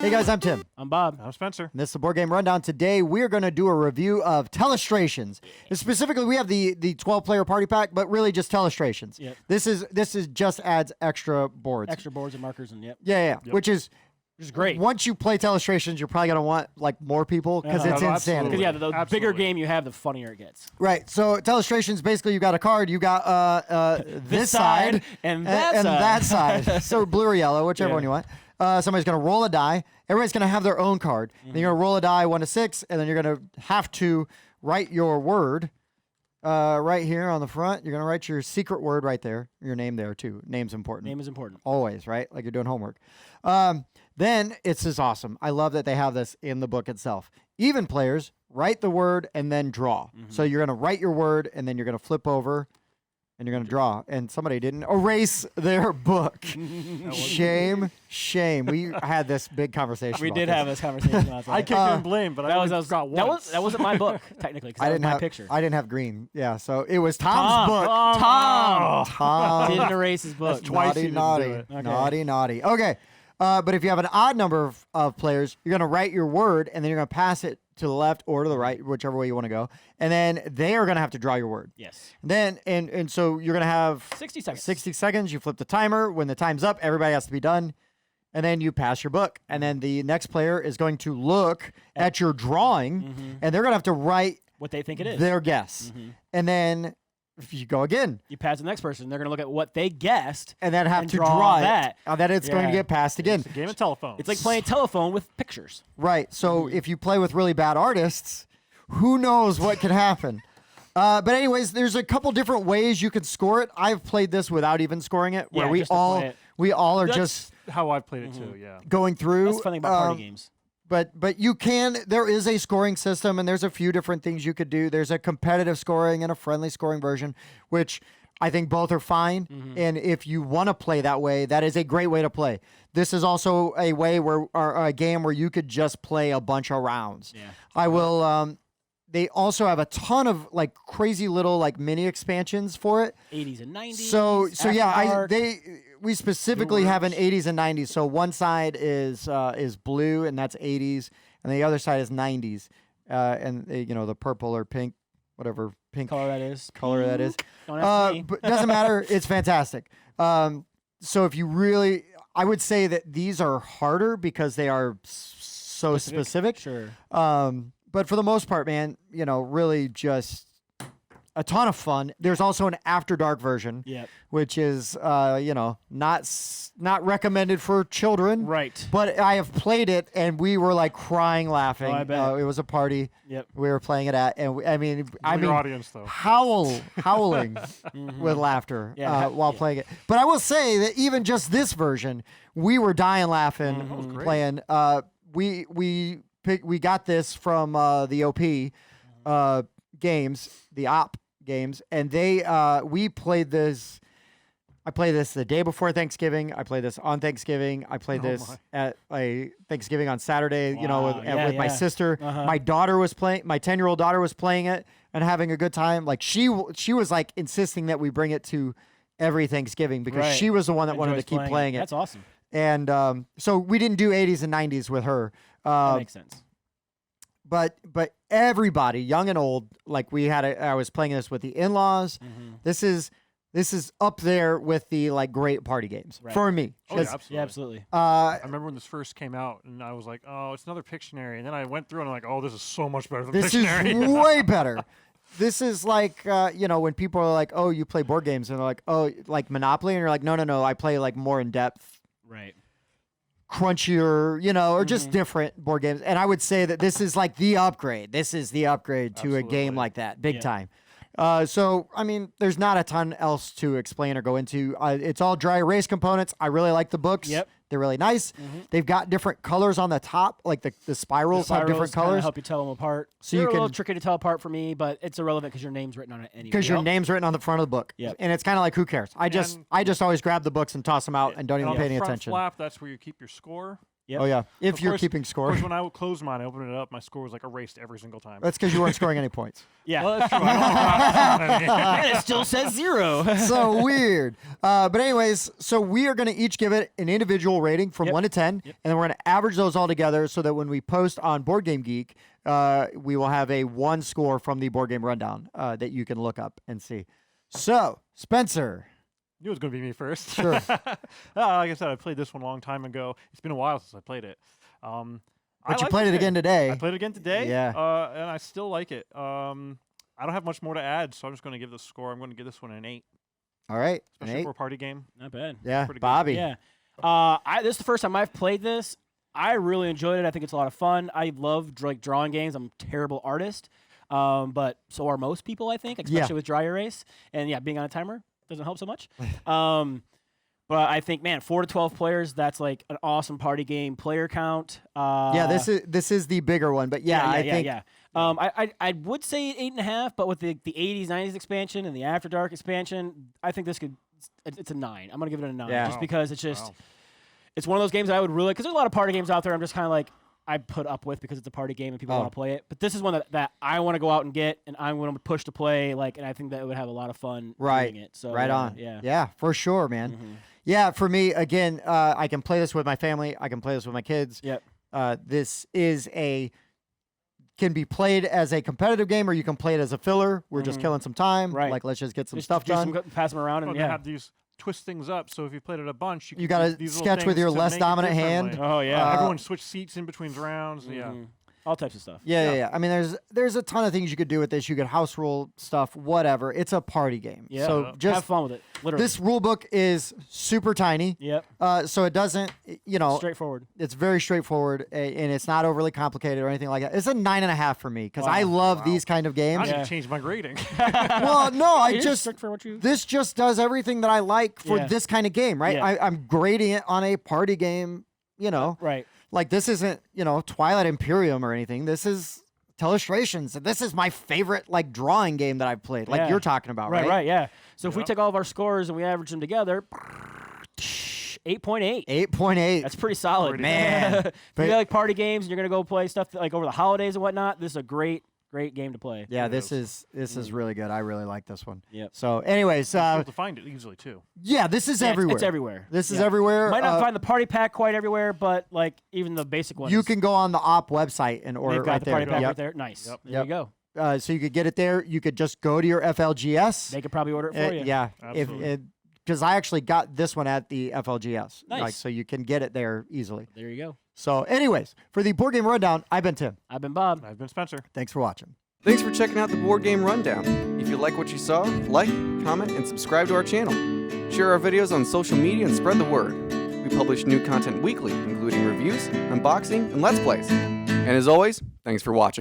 Hey guys, I'm Tim. I'm Bob. I'm Spencer. And this is the Board Game Rundown. Today we are going to do a review of Telestrations. And specifically, we have the 12-player party pack, but really just Telestrations. Yep. This is just adds extra boards. Extra boards and markers and Yeah. Yep. Which is great. Once you play Telestrations, you're probably going to want like more people because it's No, insanity. Because the Absolutely. bigger game you have, the funnier it gets. Right. So Telestrations, basically, you got a card. You got this side and that that side. side. So blue or yellow, whichever Yeah. one you want. Somebody's going to roll a die. Everybody's going to have their own card. Then you're going to roll a die 1 to 6, and then you're going to have to write your word right here on the front. You're going to write your secret word right there. Your name there, too. Name's important. Name is important. Always, right? Like you're doing homework. Then it's just awesome. I love that they have this in the book itself. Even players write the word and then draw. So you're going to write your word, and then you're going to flip over, and you're going to draw. And somebody didn't erase their book. Shame. We had this big conversation. We about did this. have this conversation last I night. kicked in blame, but I only got once. That wasn't my book, technically, because I that was didn't my have picture. I didn't have green. Yeah, so it was Tom's book. Tom Didn't erase his book. That's twice he naughty, didn't do naughty, it. Okay. naughty. Okay, but if you have an odd number of players, you're going to write your word, and then you're going to pass it to the left or to the right, whichever way you want to go, and then they are going to have to draw your word. Yes. Then and so you're going to have 60 seconds. 60 seconds. You flip the timer. When the time's up, everybody has to be done. And then you pass your book. And then the next player is going to look at your drawing, and they're going to have to write What they think it is. their guess. And then if you go again, You pass the next person. They're going to look at what they guessed. and then have And to draw draw that. it. And then it's going to Yeah. get passed again. It's a game of telephone. It's like playing telephone with pictures. Right. So if you play with really bad artists, who knows what could happen? But anyways, there's a couple different ways you can score it. I've played this without even scoring it, where Yeah, we just to play it. all are That's just how I've played it too. Yeah. going through. That's the funny about party games. But you can. There is a scoring system, and there's a few different things you could do. There's a competitive scoring and a friendly scoring version, which I think both are fine. And if you want to play that way, that is a great way to play. This is also a way where, or a game where you could just play a bunch of rounds. Yeah. I will. They also have a ton of like crazy little like mini expansions for it. 80s and 90s. So yeah, After Dark. we specifically have an 80s and 90s. So one side is blue, and that's 80s, and the other side is 90s, and the purple or pink, whatever pink color that is. color that is. Don't ask me. But doesn't matter. It's fantastic. So if you really, I would say that these are harder because they are so specific. Sure. But for the most part, man, really just a ton of fun. There's also an After Dark version, Yep. which is, not recommended for children. Right. But I have played it, and we were like crying, laughing. Oh, I bet. It was a party Yep. we were playing it at, and Your audience though. howling with laughter Yeah, while playing it. But I will say that even just this version, we were dying laughing was great. playing. We got this from the OP games, the OP games, and we played this. I played this the day before Thanksgiving. I played this on Thanksgiving. I played this at a Thanksgiving on Saturday, Wow. with my Yeah. sister. Uh-huh. My daughter was playing. My 10-year-old daughter was playing it and having a good time. Like she was like insisting that we bring it to every Thanksgiving because Right. she was the one that wanted to Enjoys keep playing it. That's awesome. And so we didn't do 80s and 90s with her. That makes sense. But everybody, young and old, like I was playing this with the in-laws. This is up there with the like great party games Right. for me. Oh, yeah, 'Cause, absolutely. Yeah, absolutely. I remember when this first came out, and I was like, "Oh, it's another Pictionary." And then I went through, and I'm like, "Oh, this is so much better than this is Pictionary." way better. This is like when people are like, "Oh, you play board games," and they're like, "Oh, like Monopoly," and you're like, "No, I play like more in depth, Right. crunchier, or just different board games." And I would say that this is like the upgrade. This is the upgrade to a game Absolutely. like that, big Yeah. time. So I mean, there's not a ton else to explain or go into. It's all dry erase components. I really like the books. Yep. They're really nice. They've got different colors on the top, like the spirals have different kinda colors. help you tell them apart. So They're you a little can- tricky to tell apart for me, but it's irrelevant because your name's written on it anyway. Because your name's written on the front of the book. Yep. And it's kind of like, who cares? I just always grab the books and toss them out and don't even on pay the any front attention. flap, that's where you keep your score. Yep. Oh yeah, if Of you're course- keeping Of score. course, when I would close mine, I opened it up, my score was like erased every single time. That's because you weren't scoring any points. Yeah. Well, that's true. I don't know. And it still says 0. So weird. But anyways, so we are going to each give it an individual rating from Yep. 1 to 10, and then we're going to average those all together so that when we post on Board Game Geek, we will have a 1 score from the Board Game Rundown that you can look up and see. So, Spencer. Knew it was going to be me first. Sure. Like I said, I played this one a long time ago. It's been a while since I played it. But you played it again today. I played it again today. Yeah. And I still like it. I don't have much more to add, so I'm just going to give this score. I'm going to give this one an 8, All right. An especially 8. for a party game. Not bad. Yeah, pretty good. Bobby. Yeah. This is the first time I've played this. I really enjoyed it. I think it's a lot of fun. I love drawing games. I'm a terrible artist, but so are most people, I think, especially with dry erase. And yeah, being on a timer doesn't help so much. But I think, man, 4 to 12 players, that's like an awesome party game player count. Yeah, this is the bigger one, but I think I would say 8.5, but with the 80s, 90s expansion and the After Dark expansion, I think this it's a 9. I'm gonna give it a 9, Yeah. just because it's just Wow. it's one of those games I would really, because there's a lot of party games out there. I'm just kind of like I put up with because it's a party game and people Oh. want to play it. But this is one that I want to go out and get, and I'm going to push to play. Like, and I think that it would have a lot of fun Right. doing it. So right on. Yeah. Yeah, for sure, man. Mhm. Yeah, for me, again, I can play this with my family. I can play this with my kids. Yep. This can be played as a competitive game, or you can play it as a filler. We're just Mhm. killing some time. Right. Like, let's just get some Just stuff do done. pass them around, Well, and they yeah. have these twist things up, so if you played it a bunch, you You can gotta use these little sketch with things your to less make it dominant hand. differently. Oh yeah. Everyone switch seats in between rounds. Yeah. Mhm. All types of stuff. Yeah. I mean, there's a ton of things you could do with this. You could house rule stuff, whatever. It's a party game. Yeah. So Have just fun with it. Literally. this rule book is super tiny. Yep. So it doesn't, Straightforward. it's very straightforward, and it's not overly complicated or anything like that. It's a 9.5 for me because Wow. I love these kind of I games. need Yeah. to change my grading. Well, no, I It is just strict for what you. this just does everything that I like for Yeah. this kind of game, right? Yeah. I'm grading it on a party game, Right. like this isn't, Twilight Imperium or anything. This is Telestrations. And this is my favorite like drawing game that I've played, like Yeah. you're talking about, right? Right. Yeah. So if we Yep. take all of our scores and we average them together, 8.8. 8.8. That's pretty solid, Pretty Man. if But- you like party games and you're gonna go play stuff like over the holidays and whatnot, this is a great game to play. Yeah, It this is. is really good. I really like this one. Yep. So, anyways, You're able to find it easily too. yeah, this is Yeah, everywhere. It's everywhere. This is Yeah. everywhere. Might not find the party pack quite everywhere, but like even the basic ones. You can go on the op website and order They've it got right the there. party pack Yep. right there. Nice. Yep. There Yep. you go. So you could get it there. You could just go to your FLGS. They could probably order it for you. Yeah, Absolutely. because I actually got this one at the FLGS. Nice. Like, so you can get it there easily. There you go. So, anyways, for the Board Game Rundown, I've been Tim. I've been Bob. I've been Spencer. Thanks for watching. Thanks for checking out the Board Game Rundown. If you like what you saw, like, comment, and subscribe to our channel. Share our videos on social media and spread the word. We publish new content weekly, including reviews, unboxing, and Let's Plays. And as always, thanks for watching.